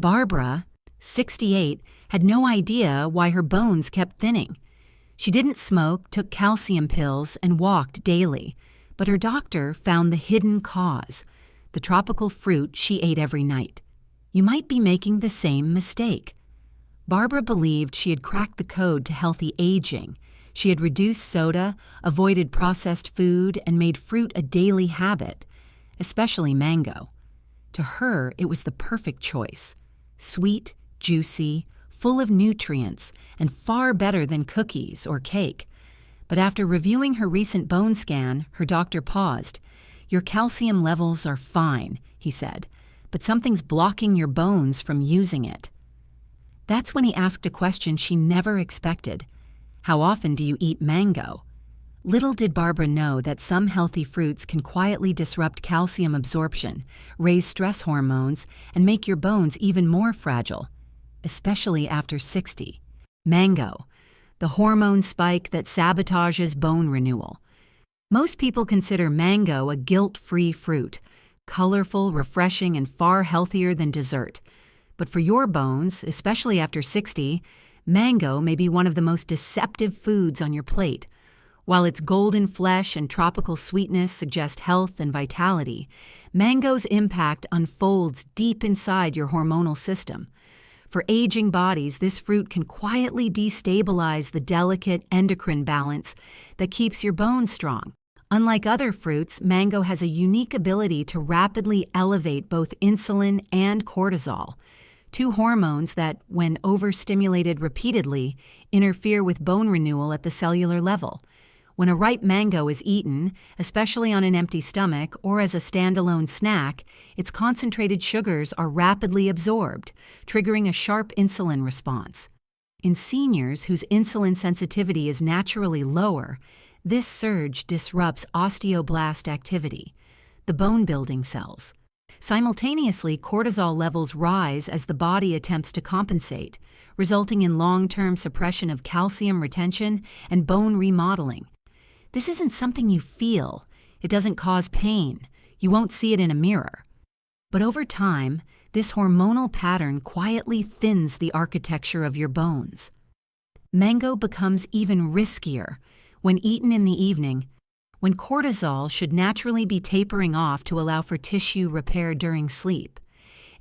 Barbara, 68, had no idea why her bones kept thinning. She didn't smoke, took calcium pills, and walked daily, but her doctor found the hidden cause, the tropical fruit she ate every night. You might be making the same mistake. Barbara believed she had cracked the code to healthy aging. She had reduced soda, avoided processed food, and made fruit a daily habit, especially mango. To her, it was the perfect choice. Sweet, juicy, full of nutrients, and far better than cookies or cake. But after reviewing her recent bone scan, her doctor paused. "Your calcium levels are fine," he said, "but something's blocking your bones from using it." That's when he asked a question she never expected. How often do you eat mango? Little did Barbara know that some healthy fruits can quietly disrupt calcium absorption, raise stress hormones, and make your bones even more fragile, especially after 60. Mango, the hormone spike that sabotages bone renewal. Most people consider mango a guilt-free fruit, colorful, refreshing, and far healthier than dessert. But for your bones, especially after 60, mango may be one of the most deceptive foods on your plate. While its golden flesh and tropical sweetness suggest health and vitality, mango's impact unfolds deep inside your hormonal system. For aging bodies, this fruit can quietly destabilize the delicate endocrine balance that keeps your bones strong. Unlike other fruits, mango has a unique ability to rapidly elevate both insulin and cortisol, two hormones that, when overstimulated repeatedly, interfere with bone renewal at the cellular level. When a ripe mango is eaten, especially on an empty stomach or as a standalone snack, its concentrated sugars are rapidly absorbed, triggering a sharp insulin response. In seniors whose insulin sensitivity is naturally lower, this surge disrupts osteoblast activity, the bone-building cells. Simultaneously, cortisol levels rise as the body attempts to compensate, resulting in long-term suppression of calcium retention and bone remodeling. This isn't something you feel. It doesn't cause pain. You won't see it in a mirror. But over time, this hormonal pattern quietly thins the architecture of your bones. Mango becomes even riskier when eaten in the evening, when cortisol should naturally be tapering off to allow for tissue repair during sleep.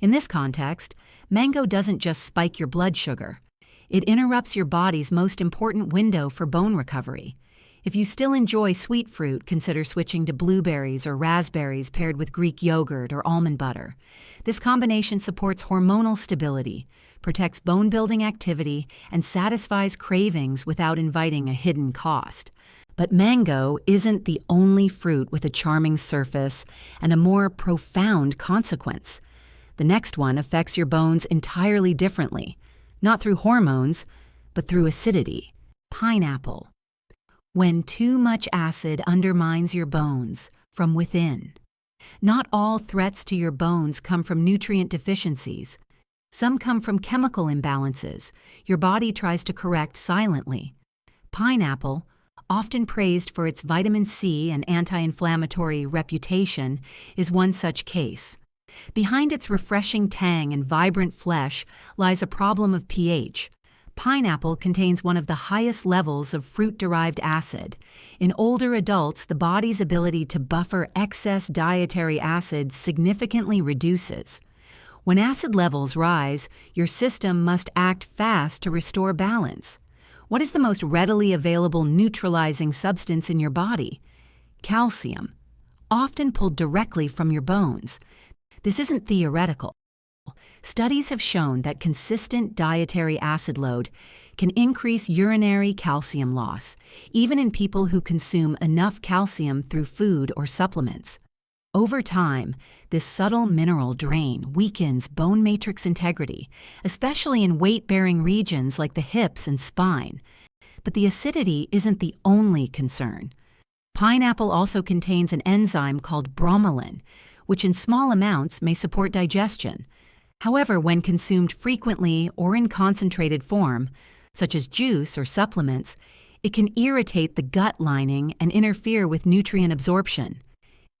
In this context, mango doesn't just spike your blood sugar. It interrupts your body's most important window for bone recovery. If you still enjoy sweet fruit, consider switching to blueberries or raspberries paired with Greek yogurt or almond butter. This combination supports hormonal stability, protects bone-building activity, and satisfies cravings without inviting a hidden cost. But mango isn't the only fruit with a charming surface and a more profound consequence. The next one affects your bones entirely differently, not through hormones, but through acidity. Pineapple. When too much acid undermines your bones from within. Not all threats to your bones come from nutrient deficiencies. Some come from chemical imbalances your body tries to correct silently. Pineapple, often praised for its vitamin C and anti-inflammatory reputation, is one such case. Behind its refreshing tang and vibrant flesh lies a problem of pH. Pineapple contains one of the highest levels of fruit-derived acid. In older adults, the body's ability to buffer excess dietary acid significantly reduces. When acid levels rise, your system must act fast to restore balance. What is the most readily available neutralizing substance in your body? Calcium, often pulled directly from your bones. This isn't theoretical. Studies have shown that consistent dietary acid load can increase urinary calcium loss, even in people who consume enough calcium through food or supplements. Over time, this subtle mineral drain weakens bone matrix integrity, especially in weight-bearing regions like the hips and spine. But the acidity isn't the only concern. Pineapple also contains an enzyme called bromelain, which in small amounts may support digestion. However, when consumed frequently or in concentrated form, such as juice or supplements, it can irritate the gut lining and interfere with nutrient absorption.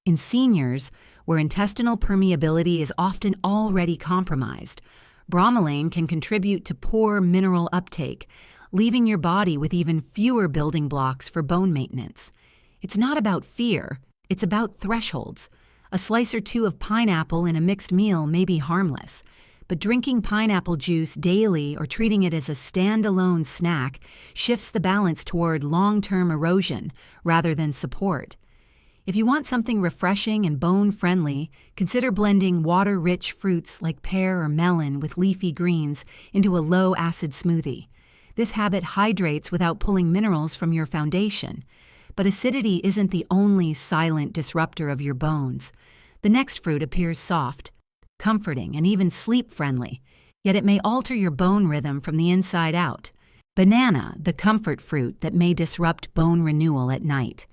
In seniors, where intestinal permeability is often already compromised, Bromelain can contribute to poor mineral uptake, leaving your body with even fewer building blocks for bone maintenance. It's not about fear, it's about thresholds. A slice or two of pineapple in a mixed meal may be harmless, but drinking pineapple juice daily or treating it as a standalone snack shifts the balance toward long-term erosion rather than support. If you want something refreshing and bone-friendly, consider blending water-rich fruits like pear or melon with leafy greens into a low-acid smoothie. This habit hydrates without pulling minerals from your foundation. But acidity isn't the only silent disruptor of your bones. The next fruit appears soft, comforting, and even sleep-friendly, yet it may alter your bone rhythm from the inside out. Banana, the comfort fruit that may disrupt bone renewal at night.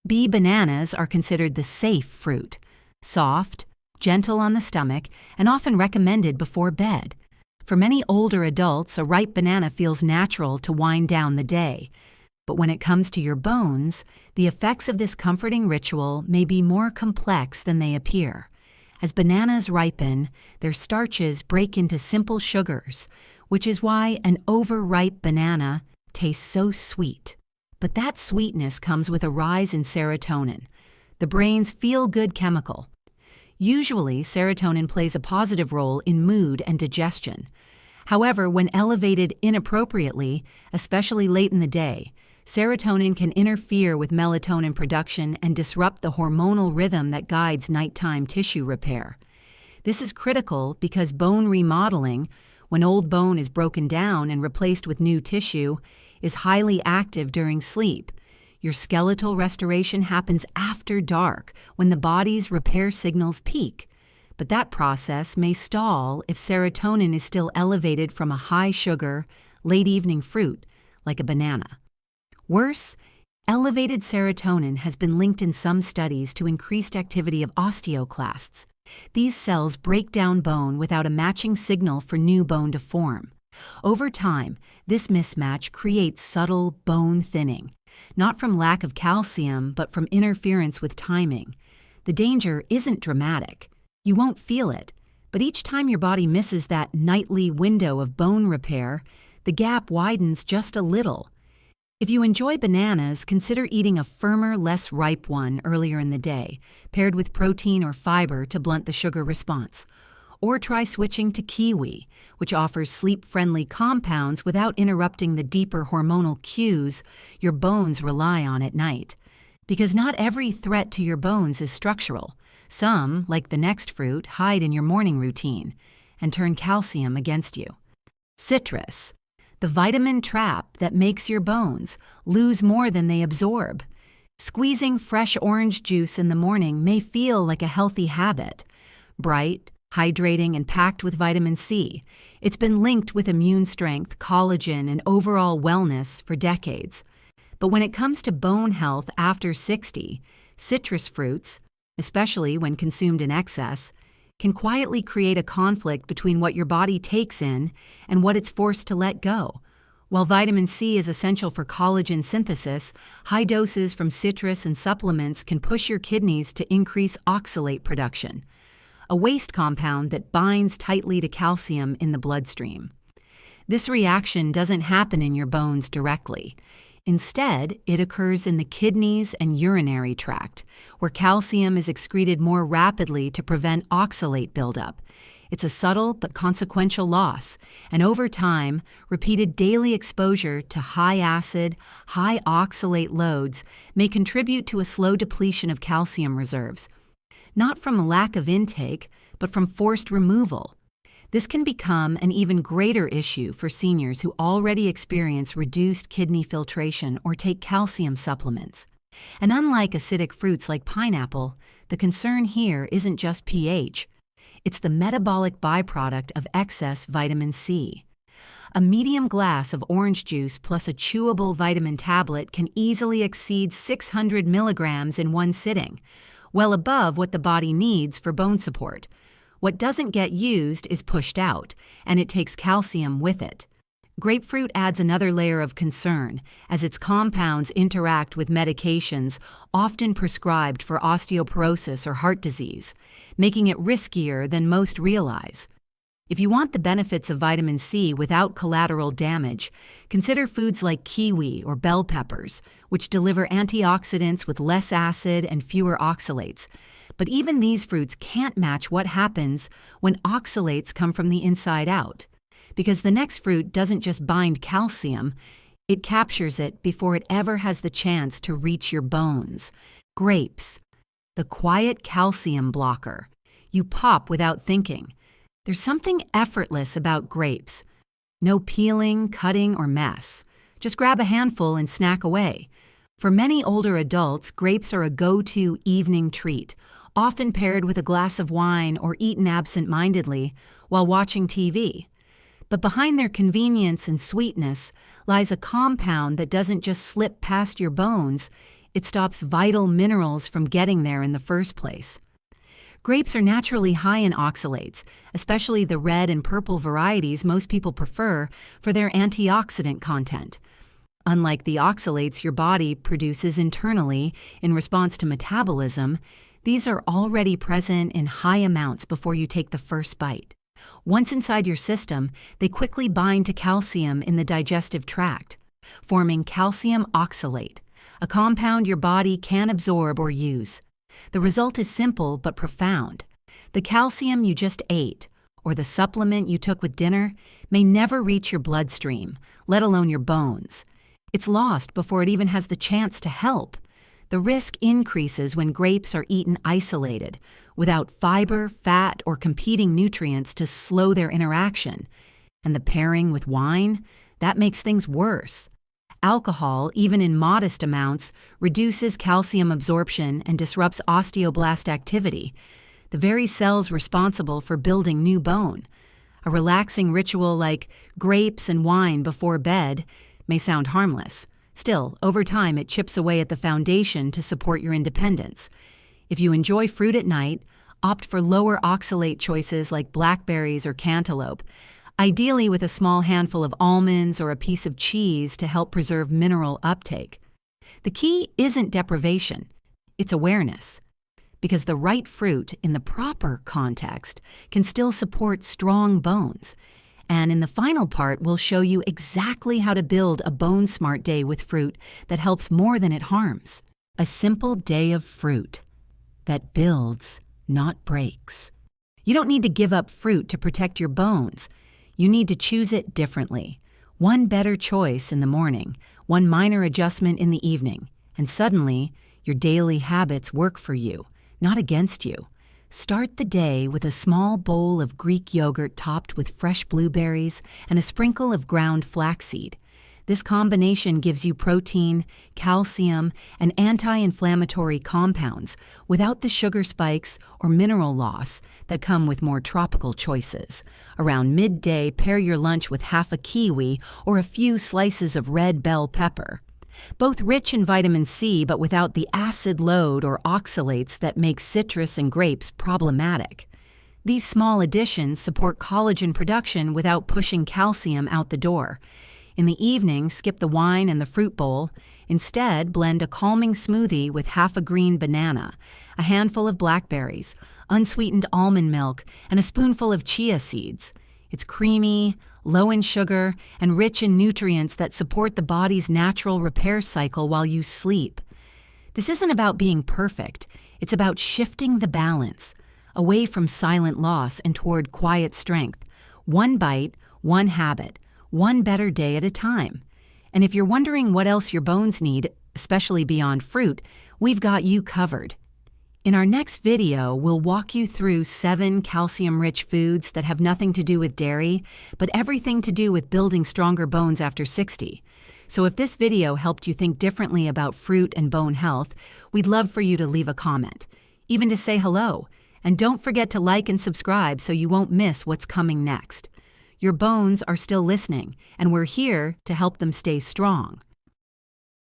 Bee bananas are considered the safe fruit, soft, gentle on the stomach, and often recommended before bed. For many older adults, a ripe banana feels natural to wind down the day. But when it comes to your bones, the effects of this comforting ritual may be more complex than they appear. As bananas ripen, their starches break into simple sugars, which is why an overripe banana tastes so sweet. But that sweetness comes with a rise in serotonin, the brain's feel-good chemical. Usually, serotonin plays a positive role in mood and digestion. However, when elevated inappropriately, especially late in the day, serotonin can interfere with melatonin production and disrupt the hormonal rhythm that guides nighttime tissue repair. This is critical because bone remodeling, when old bone is broken down and replaced with new tissue, is highly active during sleep. Your skeletal restoration happens after dark, when the body's repair signals peak. But that process may stall if serotonin is still elevated from a high-sugar, late-evening fruit, like a banana. Worse, elevated serotonin has been linked in some studies to increased activity of osteoclasts. These cells break down bone without a matching signal for new bone to form. Over time, this mismatch creates subtle bone thinning, not from lack of calcium, but from interference with timing. The danger isn't dramatic. You won't feel it, but each time your body misses that nightly window of bone repair, the gap widens just a little. If you enjoy bananas, consider eating a firmer, less ripe one earlier in the day, paired with protein or fiber to blunt the sugar response. Or try switching to kiwi, which offers sleep-friendly compounds without interrupting the deeper hormonal cues your bones rely on at night. Because not every threat to your bones is structural. Some, like the next fruit, hide in your morning routine and turn calcium against you. Citrus, the vitamin trap that makes your bones lose more than they absorb. Squeezing fresh orange juice in the morning may feel like a healthy habit. Bright, hydrating, and packed with vitamin C, it's been linked with immune strength, collagen, and overall wellness for decades. But when it comes to bone health after 60, citrus fruits, especially when consumed in excess, can quietly create a conflict between what your body takes in and what it's forced to let go. While vitamin C is essential for collagen synthesis, high doses from citrus and supplements can push your kidneys to increase oxalate production, a waste compound that binds tightly to calcium in the bloodstream. This reaction doesn't happen in your bones directly. Instead, it occurs in the kidneys and urinary tract, where calcium is excreted more rapidly to prevent oxalate buildup. It's a subtle but consequential loss, and over time, repeated daily exposure to high-acid, high-oxalate loads may contribute to a slow depletion of calcium reserves, not from a lack of intake, but from forced removal. This can become an even greater issue for seniors who already experience reduced kidney filtration or take calcium supplements. And unlike acidic fruits like pineapple, the concern here isn't just pH. It's the metabolic byproduct of excess vitamin C. A medium glass of orange juice plus a chewable vitamin tablet can easily exceed 600 milligrams in one sitting, well above what the body needs for bone support. What doesn't get used is pushed out, and it takes calcium with it. Grapefruit adds another layer of concern, as its compounds interact with medications often prescribed for osteoporosis or heart disease, making it riskier than most realize. If you want the benefits of vitamin C without collateral damage, consider foods like kiwi or bell peppers, which deliver antioxidants with less acid and fewer oxalates. But even these fruits can't match what happens when oxalates come from the inside out. Because the next fruit doesn't just bind calcium, it captures it before it ever has the chance to reach your bones. Grapes, the quiet calcium blocker. You pop without thinking. There's something effortless about grapes. No peeling, cutting, or mess. Just grab a handful and snack away. For many older adults, grapes are a go-to evening treat, often paired with a glass of wine or eaten absent-mindedly while watching TV. But behind their convenience and sweetness lies a compound that doesn't just slip past your bones, it stops vital minerals from getting there in the first place. Grapes are naturally high in oxalates, especially the red and purple varieties most people prefer for their antioxidant content. Unlike the oxalates your body produces internally in response to metabolism, these are already present in high amounts before you take the first bite. Once inside your system, they quickly bind to calcium in the digestive tract, forming calcium oxalate, a compound your body can absorb or use. The result is simple but profound. The calcium you just ate, or the supplement you took with dinner, may never reach your bloodstream, let alone your bones. It's lost before it even has the chance to help. The risk increases when grapes are eaten isolated, without fiber, fat, or competing nutrients to slow their interaction. And the pairing with wine, that makes things worse. Alcohol, even in modest amounts, reduces calcium absorption and disrupts osteoblast activity, the very cells responsible for building new bone. A relaxing ritual like grapes and wine before bed may sound harmless. Still, over time it chips away at the foundation to support your independence. If you enjoy fruit at night, opt for lower oxalate choices like blackberries or cantaloupe, ideally with a small handful of almonds or a piece of cheese to help preserve mineral uptake. The key isn't deprivation, it's awareness. Because the right fruit, in the proper context, can still support strong bones. And in the final part, we'll show you exactly how to build a bone-smart day with fruit that helps more than it harms. A simple day of fruit that builds, not breaks. You don't need to give up fruit to protect your bones. You need to choose it differently. One better choice in the morning, one minor adjustment in the evening, and suddenly, your daily habits work for you, not against you. Start the day with a small bowl of Greek yogurt topped with fresh blueberries and a sprinkle of ground flaxseed. This combination gives you protein, calcium, and anti-inflammatory compounds without the sugar spikes or mineral loss that come with more tropical choices. Around midday, pair your lunch with half a kiwi or a few slices of red bell pepper. Both rich in vitamin C but without the acid load or oxalates that make citrus and grapes problematic. These small additions support collagen production without pushing calcium out the door. In the evening, skip the wine and the fruit bowl. Instead, blend a calming smoothie with half a green banana, a handful of blackberries, unsweetened almond milk, and a spoonful of chia seeds. It's creamy, low in sugar, and rich in nutrients that support the body's natural repair cycle while you sleep. This isn't about being perfect. It's about shifting the balance, away from silent loss and toward quiet strength. One bite, one habit, one better day at a time. And if you're wondering what else your bones need, especially beyond fruit, we've got you covered. In our next video, we'll walk you through 7 calcium-rich foods that have nothing to do with dairy, but everything to do with building stronger bones after 60. So if this video helped you think differently about fruit and bone health, we'd love for you to leave a comment, even to say hello. And don't forget to like and subscribe so you won't miss what's coming next. Your bones are still listening, and we're here to help them stay strong.